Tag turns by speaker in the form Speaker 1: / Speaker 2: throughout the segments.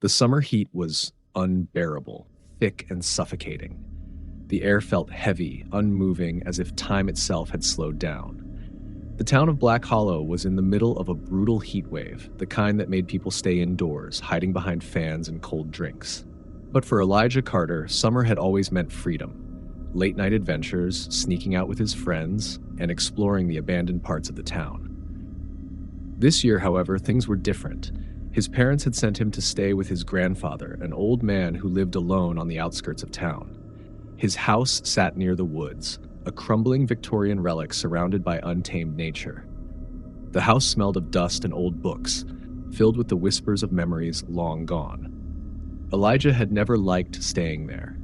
Speaker 1: The summer heat was unbearable, thick and suffocating. The air felt heavy, unmoving, as if time itself had slowed down. The town of Black Hollow was in the middle of a brutal heat wave, the kind that made people stay indoors, hiding behind fans and cold drinks. But for Elijah Carter, summer had always meant freedom. Late-night adventures, sneaking out with his friends, and exploring the abandoned parts of the town. This year, however, things were different. His parents had sent him to stay with his grandfather, an old man who lived alone on the outskirts of town. His house sat near the woods, a crumbling Victorian relic surrounded by untamed nature. The house smelled of dust and old books, filled with the whispers of memories long gone. Elijah had never liked staying there.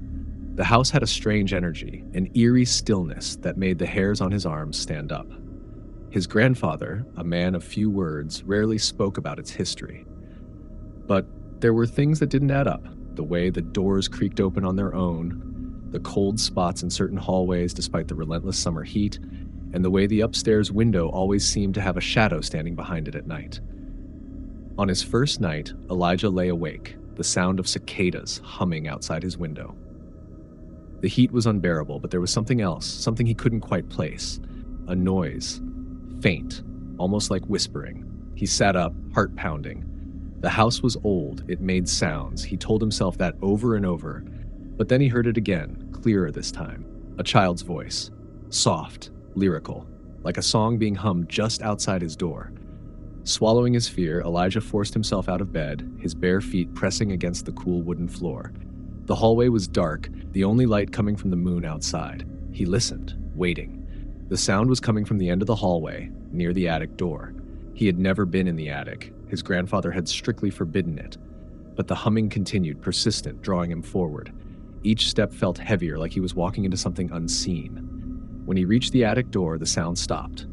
Speaker 1: The house had a strange energy, an eerie stillness that made the hairs on his arms stand up. His grandfather, a man of few words, rarely spoke about its history. But there were things that didn't add up. The way the doors creaked open on their own, the cold spots in certain hallways despite the relentless summer heat, and the way the upstairs window always seemed to have a shadow standing behind it at night. On his first night, Elijah lay awake, the sound of cicadas humming outside his window. The heat was unbearable, but there was something else, something he couldn't quite place. A noise. Faint, almost like whispering. He sat up, heart pounding. The house was old, it made sounds. He told himself that over and over. But then he heard it again, clearer this time. A child's voice. Soft, lyrical, like a song being hummed just outside his door. Swallowing his fear, Elijah forced himself out of bed, his bare feet pressing against the cool wooden floor. The hallway was dark, the only light coming from the moon outside. He listened, waiting. The sound was coming from the end of the hallway, near the attic door. He had never been in the attic. His grandfather had strictly forbidden it. But the humming continued, persistent, drawing him forward. Each step felt heavier, like he was walking into something unseen. When he reached the attic door, the sound stopped.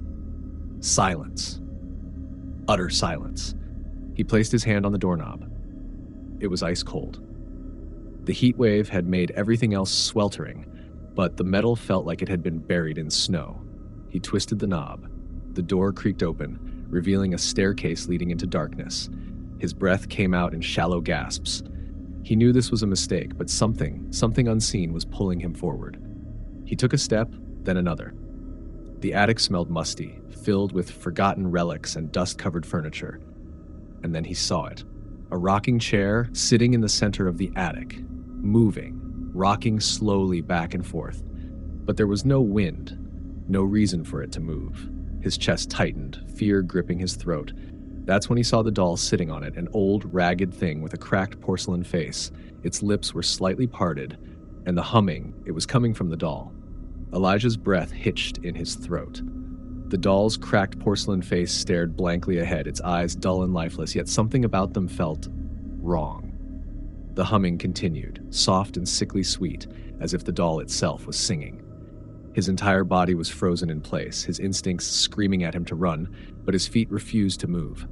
Speaker 1: Silence. Utter silence. He placed his hand on the doorknob. It was ice cold. The heat wave had made everything else sweltering, but the metal felt like it had been buried in snow. He twisted the knob. The door creaked open, revealing a staircase leading into darkness. His breath came out in shallow gasps. He knew this was a mistake, but something unseen was pulling him forward. He took a step, then another. The attic smelled musty, filled with forgotten relics and dust-covered furniture. And then he saw it. A rocking chair sitting in the center of the attic, moving, rocking slowly back and forth. But there was no wind, no reason for it to move. His chest tightened, fear gripping his throat. That's when he saw the doll sitting on it, an old, ragged thing with a cracked porcelain face. Its lips were slightly parted, and the humming, it was coming from the doll. Elijah's breath hitched in his throat. The doll's cracked porcelain face stared blankly ahead, its eyes dull and lifeless, yet something about them felt wrong. The humming continued, soft and sickly sweet, as if the doll itself was singing. His entire body was frozen in place, his instincts screaming at him to run, but his feet refused to move.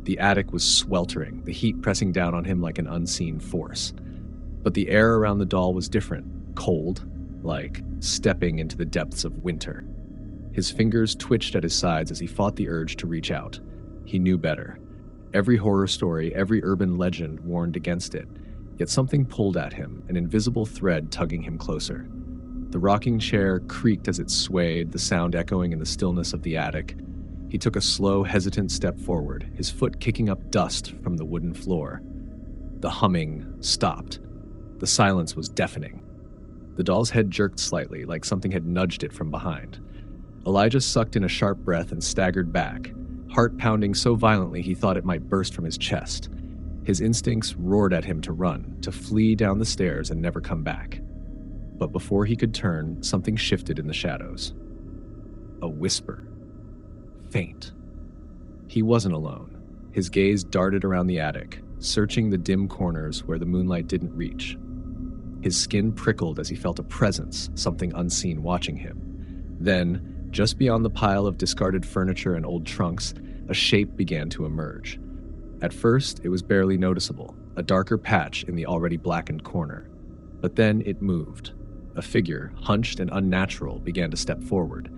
Speaker 1: The attic was sweltering, the heat pressing down on him like an unseen force. But the air around the doll was different, cold, like stepping into the depths of winter. His fingers twitched at his sides as he fought the urge to reach out. He knew better. Every horror story, every urban legend warned against it, yet something pulled at him, an invisible thread tugging him closer. The rocking chair creaked as it swayed, the sound echoing in the stillness of the attic. He took a slow, hesitant step forward, his foot kicking up dust from the wooden floor. The humming stopped. The silence was deafening. The doll's head jerked slightly, like something had nudged it from behind. Elijah sucked in a sharp breath and staggered back, heart pounding so violently he thought it might burst from his chest. His instincts roared at him to run, to flee down the stairs and never come back. But before he could turn, something shifted in the shadows. A whisper. Faint. He wasn't alone. His gaze darted around the attic, searching the dim corners where the moonlight didn't reach. His skin prickled as he felt a presence, something unseen watching him. Then, just beyond the pile of discarded furniture and old trunks, a shape began to emerge. At first, it was barely noticeable, a darker patch in the already blackened corner. But then it moved. A figure, hunched and unnatural, began to step forward.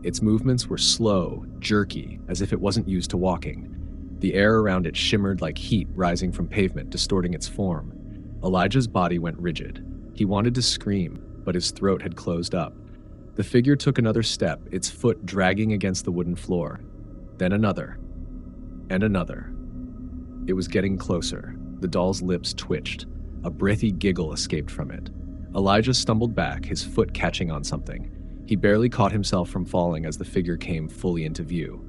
Speaker 1: Its movements were slow, jerky, as if it wasn't used to walking. The air around it shimmered like heat rising from pavement, distorting its form. Elijah's body went rigid. He wanted to scream, but his throat had closed up. The figure took another step, its foot dragging against the wooden floor. Then another. And another. It was getting closer. The doll's lips twitched. A breathy giggle escaped from it. Elijah stumbled back, his foot catching on something. He barely caught himself from falling as the figure came fully into view.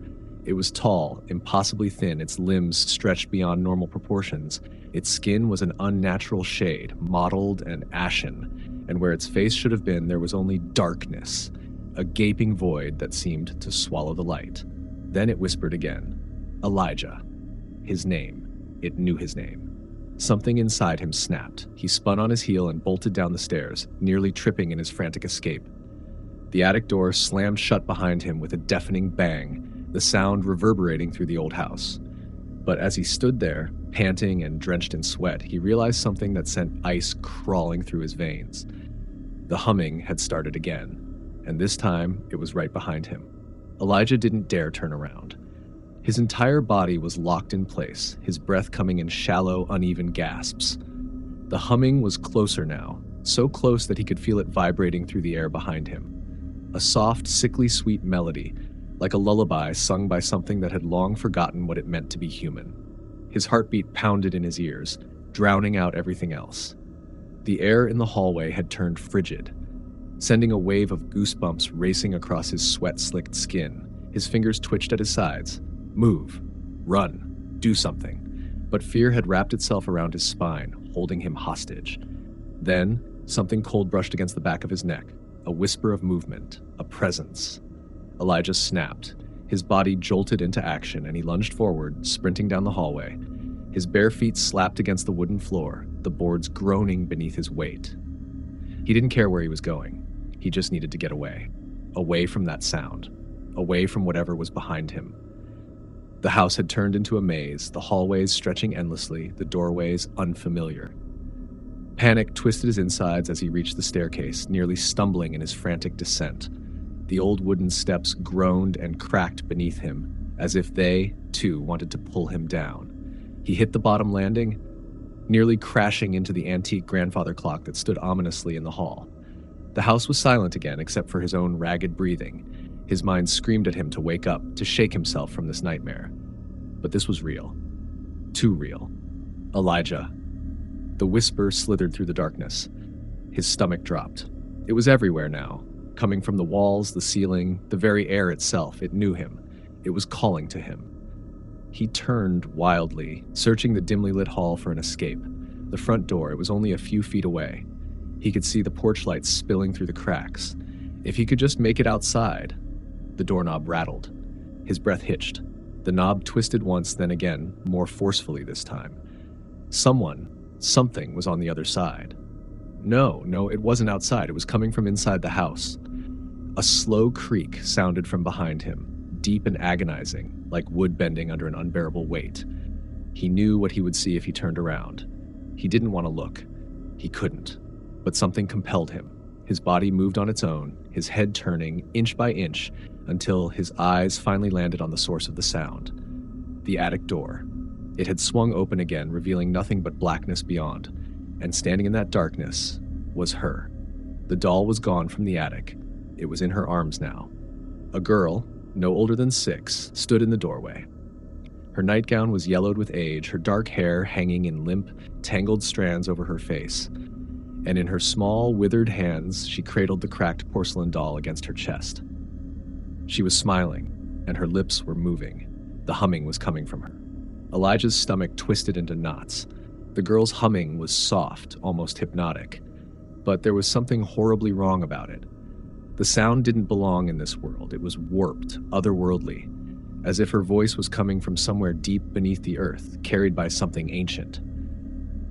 Speaker 1: It was tall, impossibly thin, its limbs stretched beyond normal proportions. Its skin was an unnatural shade, mottled and ashen, and where its face should have been, there was only darkness, a gaping void that seemed to swallow the light. Then it whispered again. Elijah. His name. It knew his name. Something inside him snapped. He spun on his heel and bolted down the stairs, nearly tripping in his frantic escape. The attic door slammed shut behind him with a deafening bang, the sound reverberating through the old house. But as he stood there, panting and drenched in sweat, he realized something that sent ice crawling through his veins. The humming had started again, and this time it was right behind him. Elijah didn't dare turn around. His entire body was locked in place, his breath coming in shallow, uneven gasps. The humming was closer now, so close that he could feel it vibrating through the air behind him. A soft, sickly sweet melody, like a lullaby sung by something that had long forgotten what it meant to be human. His heartbeat pounded in his ears, drowning out everything else. The air in the hallway had turned frigid, sending a wave of goosebumps racing across his sweat-slicked skin. His fingers twitched at his sides. Move. Run. Do something. But fear had wrapped itself around his spine, holding him hostage. Then, something cold brushed against the back of his neck. A whisper of movement. A presence. Elijah snapped. His body jolted into action, and he lunged forward, sprinting down the hallway. His bare feet slapped against the wooden floor, the boards groaning beneath his weight. He didn't care where he was going. He just needed to get away. Away from that sound. Away from whatever was behind him. The house had turned into a maze, the hallways stretching endlessly, the doorways unfamiliar. Panic twisted his insides as he reached the staircase, nearly stumbling in his frantic descent. The old wooden steps groaned and cracked beneath him, as if they, too, wanted to pull him down. He hit the bottom landing, nearly crashing into the antique grandfather clock that stood ominously in the hall. The house was silent again, except for his own ragged breathing. His mind screamed at him to wake up, to shake himself from this nightmare. But this was real. Too real. Elijah. The whisper slithered through the darkness. His stomach dropped. It was everywhere now. Coming from the walls, the ceiling, the very air itself, it knew him. It was calling to him. He turned wildly, searching the dimly lit hall for an escape. The front door, it was only a few feet away. He could see the porch lights spilling through the cracks. If he could just make it outside. The doorknob rattled. His breath hitched. The knob twisted once, then again, more forcefully this time. Something was on the other side. No, it wasn't outside. It was coming from inside the house. A slow creak sounded from behind him, deep and agonizing, like wood bending under an unbearable weight. He knew what he would see if he turned around. He didn't want to look. He couldn't. But something compelled him. His body moved on its own, his head turning inch by inch, until his eyes finally landed on the source of the sound. The attic door. It had swung open again, revealing nothing but blackness beyond. And standing in that darkness was her. The doll was gone from the attic. It was in her arms now. A girl, no older than 6, stood in the doorway. Her nightgown was yellowed with age, her dark hair hanging in limp, tangled strands over her face. And in her small, withered hands, she cradled the cracked porcelain doll against her chest. She was smiling, and her lips were moving. The humming was coming from her. Elijah's stomach twisted into knots. The girl's humming was soft, almost hypnotic. But there was something horribly wrong about it. The sound didn't belong in this world. It was warped, otherworldly, as if her voice was coming from somewhere deep beneath the earth, carried by something ancient.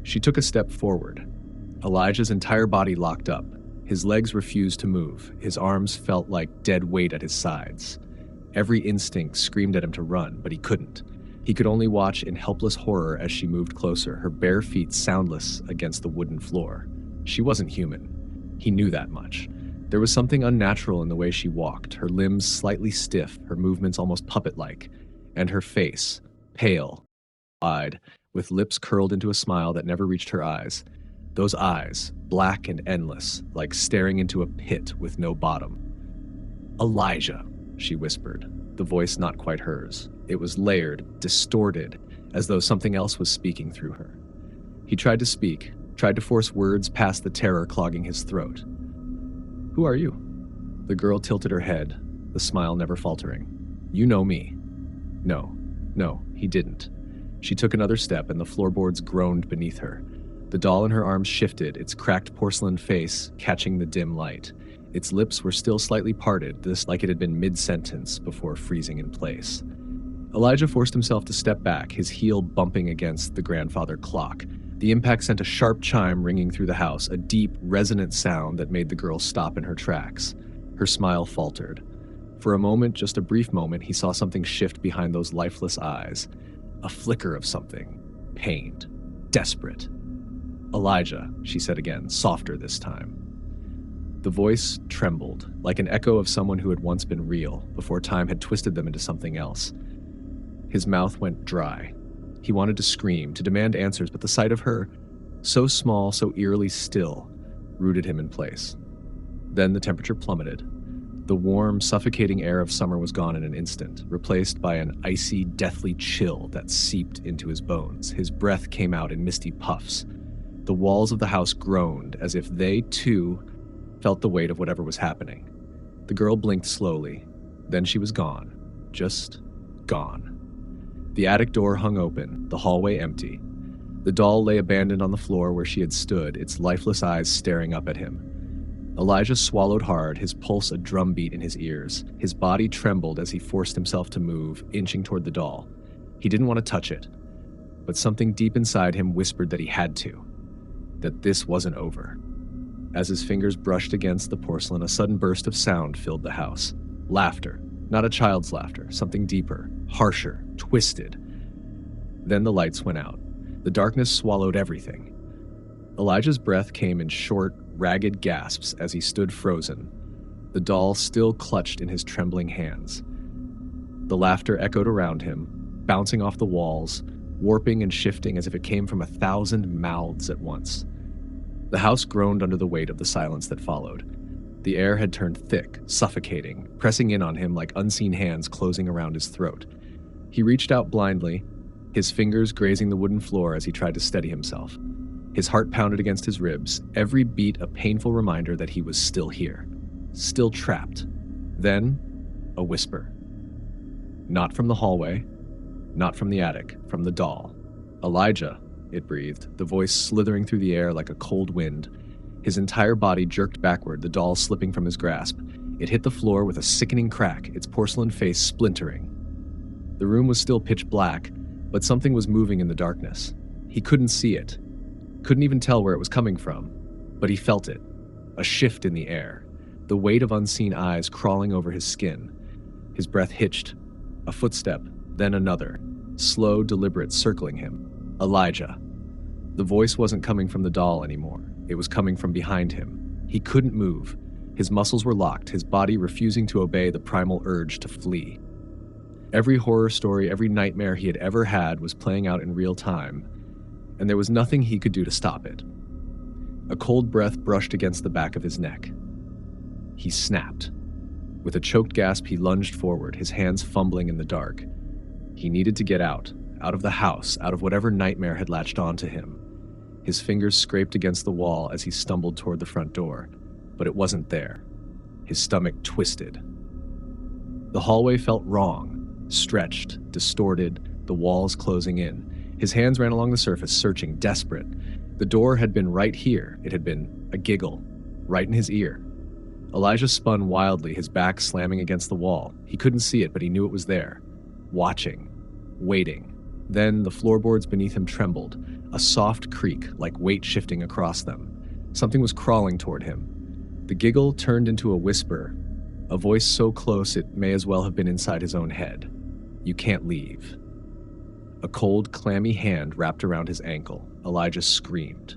Speaker 1: She took a step forward. Elijah's entire body locked up. His legs refused to move. His arms felt like dead weight at his sides. Every instinct screamed at him to run, but he couldn't. He could only watch in helpless horror as she moved closer, her bare feet soundless against the wooden floor. She wasn't human. He knew that much. There was something unnatural in the way she walked, her limbs slightly stiff, her movements almost puppet-like, and her face, pale, eyed, with lips curled into a smile that never reached her eyes. Those eyes, black and endless, like staring into a pit with no bottom. "Elijah," she whispered, the voice not quite hers. It was layered, distorted, as though something else was speaking through her. He tried to speak, tried to force words past the terror clogging his throat. "Who are you?" The girl tilted her head, the smile never faltering. "You know me." No, he didn't. She took another step and the floorboards groaned beneath her. The doll in her arms shifted, its cracked porcelain face catching the dim light. Its lips were still slightly parted, this like it had been mid-sentence before freezing in place. Elijah forced himself to step back, his heel bumping against the grandfather clock. The impact sent a sharp chime ringing through the house, a deep, resonant sound that made the girl stop in her tracks. Her smile faltered. For a moment, just a brief moment, he saw something shift behind those lifeless eyes. A flicker of something. Pained. Desperate. "Elijah," she said again, softer this time. The voice trembled, like an echo of someone who had once been real, before time had twisted them into something else. His mouth went dry. He wanted to scream, to demand answers, but the sight of her, so small, so eerily still, rooted him in place. Then the temperature plummeted. The warm, suffocating air of summer was gone in an instant, replaced by an icy, deathly chill that seeped into his bones. His breath came out in misty puffs. The walls of the house groaned, as if they, too, felt the weight of whatever was happening. The girl blinked slowly. Then she was gone. Just gone. The attic door hung open, the hallway empty. The doll lay abandoned on the floor where she had stood, its lifeless eyes staring up at him. Elijah swallowed hard, his pulse a drumbeat in his ears. His body trembled as he forced himself to move, inching toward the doll. He didn't want to touch it, but something deep inside him whispered that he had to, that this wasn't over. As his fingers brushed against the porcelain, a sudden burst of sound filled the house. Laughter, not a child's laughter, something deeper, harsher, twisted. Then the lights went out. The darkness swallowed everything. Elijah's breath came in short, ragged gasps as he stood frozen, the doll still clutched in his trembling hands. The laughter echoed around him, bouncing off the walls, warping and shifting as if it came from 1,000 mouths at once. The house groaned under the weight of the silence that followed. The air had turned thick, suffocating, pressing in on him like unseen hands closing around his throat. He reached out blindly, his fingers grazing the wooden floor as he tried to steady himself. His heart pounded against his ribs, every beat a painful reminder that he was still here, still trapped. Then, a whisper. Not from the hallway, not from the attic, from the doll. "Elijah," it breathed, the voice slithering through the air like a cold wind. His entire body jerked backward, the doll slipping from his grasp. It hit the floor with a sickening crack, its porcelain face splintering. The room was still pitch black, but something was moving in the darkness. He couldn't see it. Couldn't even tell where it was coming from, but he felt it. A shift in the air, the weight of unseen eyes crawling over his skin. His breath hitched. A footstep, then another, slow, deliberate, circling him. Elijah. The voice wasn't coming from the doll anymore. It was coming from behind him. He couldn't move. His muscles were locked, his body refusing to obey the primal urge to flee. Every horror story, every nightmare he had ever had was playing out in real time, and there was nothing he could do to stop it. A cold breath brushed against the back of his neck. He snapped. With a choked gasp, he lunged forward, his hands fumbling in the dark. He needed to get out of the house, out of whatever nightmare had latched onto him. His fingers scraped against the wall as he stumbled toward the front door, but it wasn't there. His stomach twisted. The hallway felt wrong, stretched, distorted, the walls closing in. His hands ran along the surface, searching, desperate. The door had been right here. It had been a giggle, right in his ear. Elijah spun wildly, his back slamming against the wall. He couldn't see it, but he knew it was there. Watching. Waiting. Then the floorboards beneath him trembled, a soft creak like weight shifting across them. Something was crawling toward him. The giggle turned into a whisper, a voice so close it may as well have been inside his own head. "You can't leave." A cold, clammy hand wrapped around his ankle. Elijah screamed.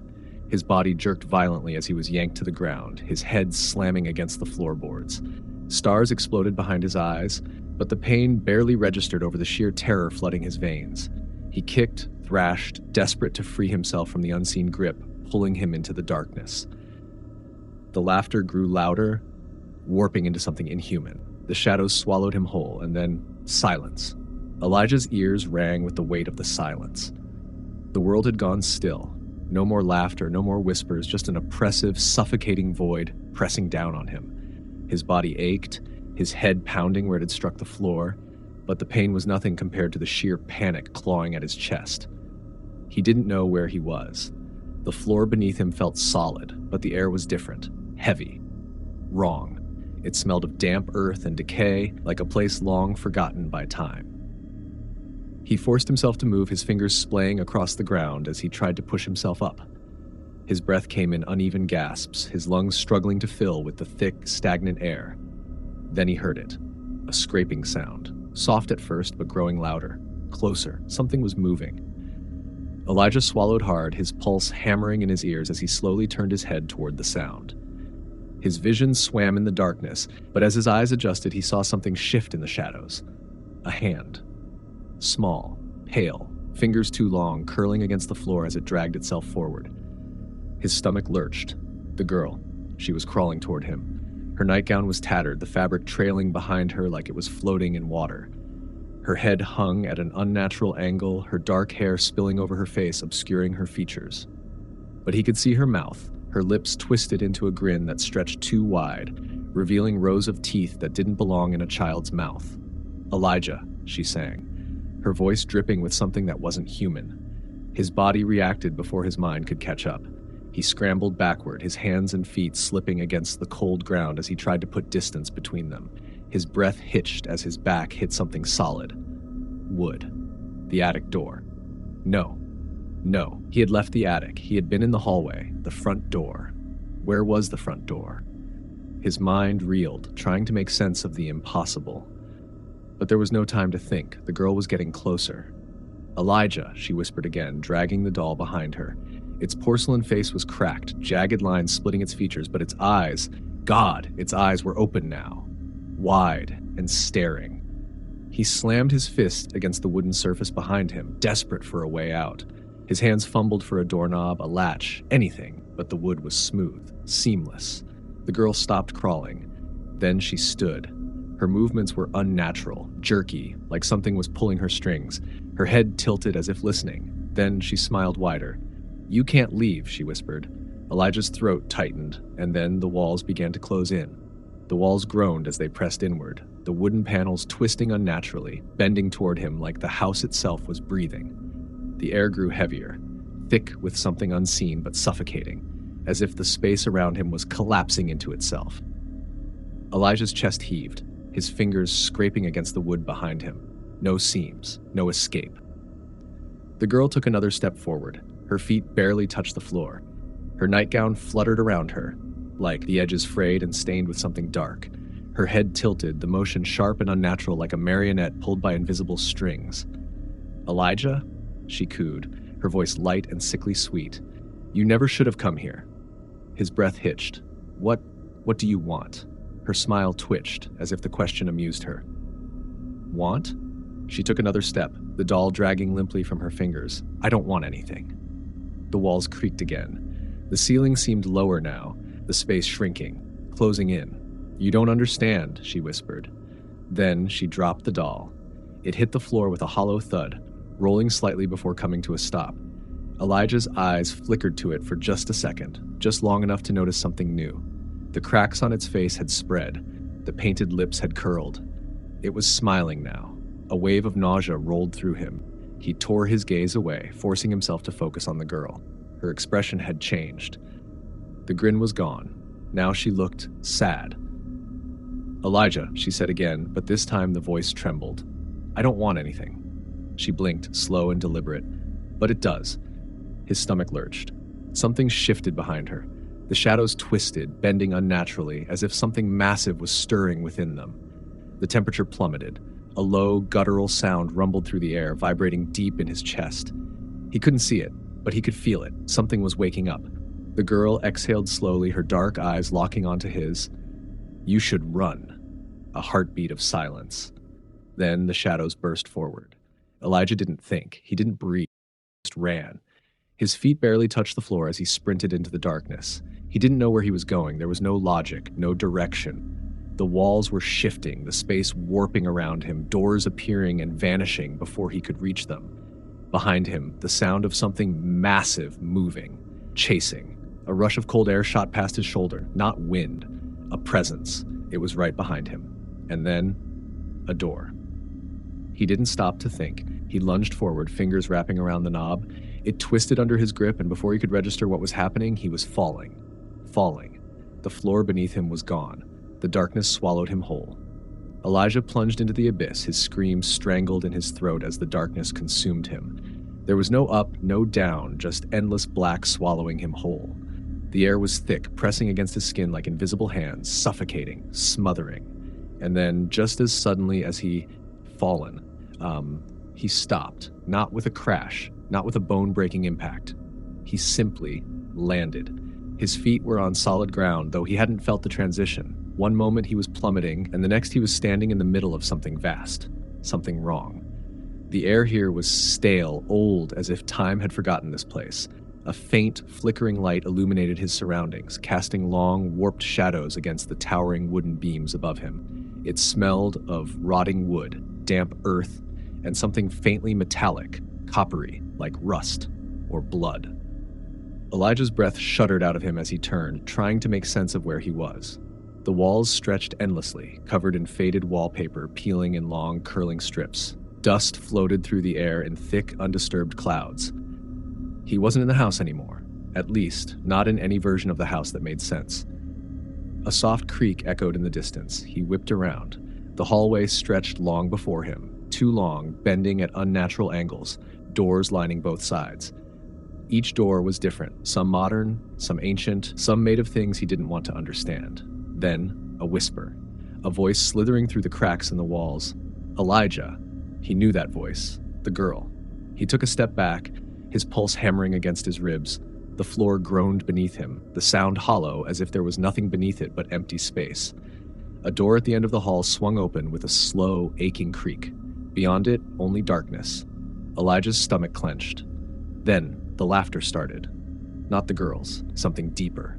Speaker 1: His body jerked violently as he was yanked to the ground, his head slamming against the floorboards. Stars exploded behind his eyes, but the pain barely registered over the sheer terror flooding his veins. He kicked, thrashed, desperate to free himself from the unseen grip, pulling him into the darkness. The laughter grew louder, warping into something inhuman. The shadows swallowed him whole, and then silence. Elijah's ears rang with the weight of the silence. The world had gone still. No more laughter, no more whispers, just an oppressive, suffocating void pressing down on him. His body ached, his head pounding where it had struck the floor, but the pain was nothing compared to the sheer panic clawing at his chest. He didn't know where he was. The floor beneath him felt solid, but the air was different, heavy, wrong. It smelled of damp earth and decay, like a place long forgotten by time. He forced himself to move, his fingers splaying across the ground as he tried to push himself up. His breath came in uneven gasps, his lungs struggling to fill with the thick, stagnant air. Then he heard it. A scraping sound, soft at first but growing louder, closer. Something was moving. Elijah swallowed hard, his pulse hammering in his ears as he slowly turned his head toward the sound. His vision swam in the darkness, but as his eyes adjusted, he saw something shift in the shadows. A hand. Small, pale, fingers too long, curling against the floor as it dragged itself forward. His stomach lurched. The girl. She was crawling toward him. Her nightgown was tattered, the fabric trailing behind her like it was floating in water. Her head hung at an unnatural angle, her dark hair spilling over her face, obscuring her features. But he could see her mouth, her lips twisted into a grin that stretched too wide, revealing rows of teeth that didn't belong in a child's mouth. "Elijah," she sang, her voice dripping with something that wasn't human. His body reacted before his mind could catch up. He scrambled backward, his hands and feet slipping against the cold ground as he tried to put distance between them. His breath hitched as his back hit something solid. Wood. The attic door. No. He had left the attic. He had been in the hallway, the front door. Where was the front door? His mind reeled, trying to make sense of the impossible. But there was no time to think. The girl was getting closer. "Elijah," she whispered again, dragging the doll behind her. Its porcelain face was cracked, jagged lines splitting its features, but its eyes, God, its eyes were open now, wide and staring. He slammed his fist against the wooden surface behind him, desperate for a way out. His hands fumbled for a doorknob, a latch, anything, but the wood was smooth, seamless. The girl stopped crawling. Then she stood. Her movements were unnatural, jerky, like something was pulling her strings. Her head tilted as if listening. Then she smiled wider. "You can't leave," she whispered. Elijah's throat tightened, and then the walls began to close in. The walls groaned as they pressed inward, the wooden panels twisting unnaturally, bending toward him like the house itself was breathing. The air grew heavier, thick with something unseen but suffocating, as if the space around him was collapsing into itself. Elijah's chest heaved, his fingers scraping against the wood behind him. No seams, no escape. The girl took another step forward. Her feet barely touched the floor. Her nightgown fluttered around her, like the edges frayed and stained with something dark. Her head tilted, the motion sharp and unnatural like a marionette pulled by invisible strings. "Elijah?" she cooed, her voice light and sickly sweet. "You never should have come here." His breath hitched. What do you want?" Her smile twitched, as if the question amused her. "Want?" She took another step, the doll dragging limply from her fingers. "I don't want anything." The walls creaked again. The ceiling seemed lower now, the space shrinking, closing in. "You don't understand," she whispered. Then she dropped the doll. It hit the floor with a hollow thud, rolling slightly before coming to a stop. Elijah's eyes flickered to it for just a second, just long enough to notice something new. The cracks on its face had spread. The painted lips had curled. It was smiling now. A wave of nausea rolled through him. He tore his gaze away, forcing himself to focus on the girl. Her expression had changed. The grin was gone. Now she looked sad. "Elijah," she said again, but this time the voice trembled. "I don't want anything." She blinked, slow and deliberate. "But it does." His stomach lurched. Something shifted behind her. The shadows twisted, bending unnaturally, as if something massive was stirring within them. The temperature plummeted. A low, guttural sound rumbled through the air, vibrating deep in his chest. He couldn't see it, but he could feel it. Something was waking up. The girl exhaled slowly, her dark eyes locking onto his. "You should run." A heartbeat of silence. Then the shadows burst forward. Elijah didn't think. He didn't breathe. He just ran. His feet barely touched the floor as he sprinted into the darkness. He didn't know where he was going. There was no logic, no direction. The walls were shifting, the space warping around him, doors appearing and vanishing before he could reach them. Behind him, the sound of something massive moving, chasing. A rush of cold air shot past his shoulder, not wind, a presence. It was right behind him. And then, a door. He didn't stop to think. He lunged forward, fingers wrapping around the knob. It twisted under his grip, and before he could register what was happening, he was falling. The floor beneath him was gone. The darkness swallowed him whole. Elijah plunged into the abyss, his scream strangled in his throat as the darkness consumed him. There was no up, no down, just endless black swallowing him whole. The air was thick, pressing against his skin like invisible hands, suffocating, smothering. And then, just as suddenly as he fallen, he stopped, not with a crash, not with a bone-breaking impact. He simply landed. His feet were on solid ground, though he hadn't felt the transition. One moment he was plummeting, and the next he was standing in the middle of something vast, something wrong. The air here was stale, old, as if time had forgotten this place. A faint, flickering light illuminated his surroundings, casting long, warped shadows against the towering wooden beams above him. It smelled of rotting wood, damp earth, and something faintly metallic, coppery, like rust or blood. Elijah's breath shuddered out of him as he turned, trying to make sense of where he was. The walls stretched endlessly, covered in faded wallpaper peeling in long, curling strips. Dust floated through the air in thick, undisturbed clouds. He wasn't in the house anymore, at least, not in any version of the house that made sense. A soft creak echoed in the distance. He whipped around. The hallway stretched long before him, too long, bending at unnatural angles, doors lining both sides. Each door was different, some modern, some ancient, some made of things he didn't want to understand. Then, a whisper, a voice slithering through the cracks in the walls. Elijah. He knew that voice. The girl. He took a step back, his pulse hammering against his ribs. The floor groaned beneath him, the sound hollow as if there was nothing beneath it but empty space. A door at the end of the hall swung open with a slow, aching creak. Beyond it, only darkness. Elijah's stomach clenched. Then, the laughter started. Not the girl's, something deeper,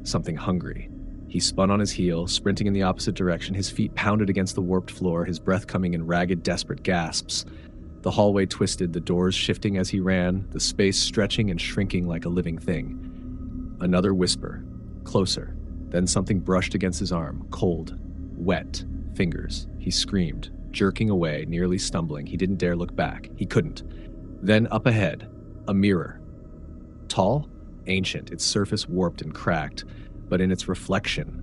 Speaker 1: something hungry. He spun on his heel, sprinting in the opposite direction, his feet pounded against the warped floor, his breath coming in ragged, desperate gasps. The hallway twisted, the doors shifting as he ran, the space stretching and shrinking like a living thing. Another whisper, closer. Then something brushed against his arm, cold, wet, fingers. He screamed, jerking away, nearly stumbling. He didn't dare look back. He couldn't. Then up ahead, a mirror. Tall, ancient, its surface warped and cracked, but in its reflection,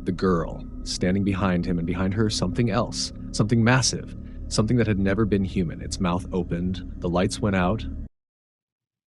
Speaker 1: the girl, standing behind him, and behind her something else, something massive, something that had never been human. Its mouth opened, the lights went out,